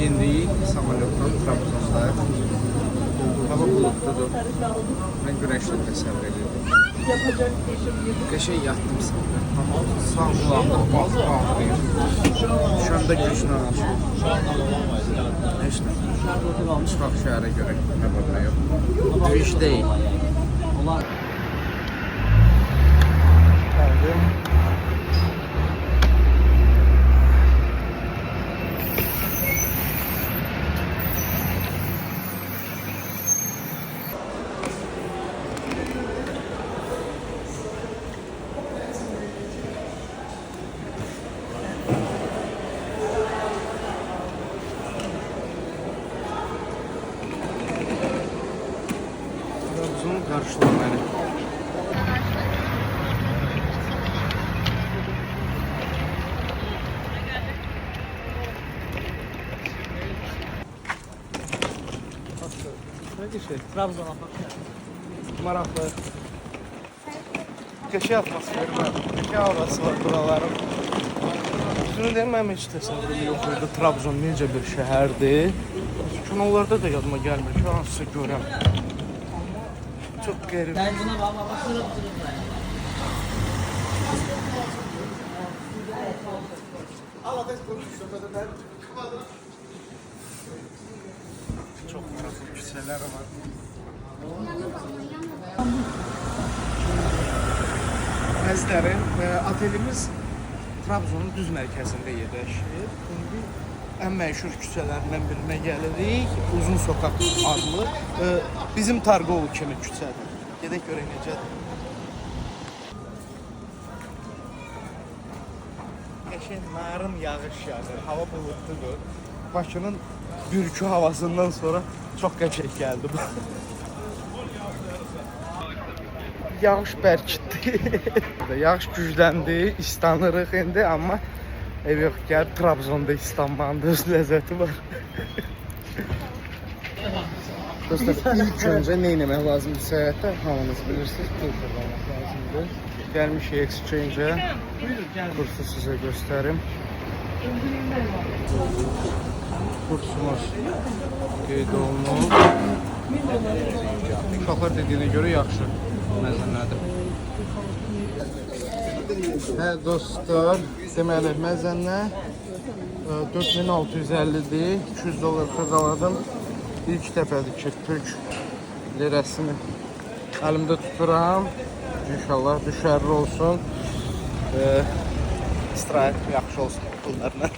İndik samolyotdan Trabzon'da. Hava bulutludur. Ben güneşle təsəvvür edirdim. Qəşəng yatdım sanırım. Tamam, sağ kulağımda bağlayayım. Şu anda gücünü alışım. Heç nə. Çıxaq şəhərə görə nə var nə yox. Twitch deyil. Gəldim. Trabzon karşıladı beni. Trabzon'a bak. Maraqlı. Qəşəng atmosferi var. Qəşəng havası var buraların. Şunu deyim, mənim heç təsəvvürüm yox idi. Trabzon necə bir şəhərdir. Kanallarda da yadıma gəlmir ki, hansısa görəm. Çox qəribə. Ben buna baba bakırım. Çox maraqlı küçələr var. Əzizlərim, otelimiz Trabzonun düz mərkəzində yerləşir. İndi ən məşhur küçələrindən birinə gəlirik. Uzun sokaq adlı. Bizim Targoğlu kimi küçədir. Gedək görək necədir. Qəşəng narın yağış yağır. Hava bulutludur. Bakının bürkü havasından sonra çox qəşəng gəldi bu. Yağış bərkitdi. Yağış gücləndi, islanırıq indi, amma ev yox, gəl Trabzonda islanmanın öz ləzzəti var. Dostlar, ilk öncə nə etmək lazımdır səyahətdə? Hamınız bilirsiniz, pul qazanmaq lazımdır. Gəlmişik exchange-ə. Kursu sizə göstərim. Kursumuz qeyd olunur. Uşaqlar dediyinə görə yaxşı. Məzənədir. Hə dostlar, deməli məzənə 4650-dir. 200 dollar qazaladım. İlk dəfədir ki, Türk lirəsini əlimdə tuturam. İnşallah düşərli olsun. İstirahət yaxşı olsun pullarla.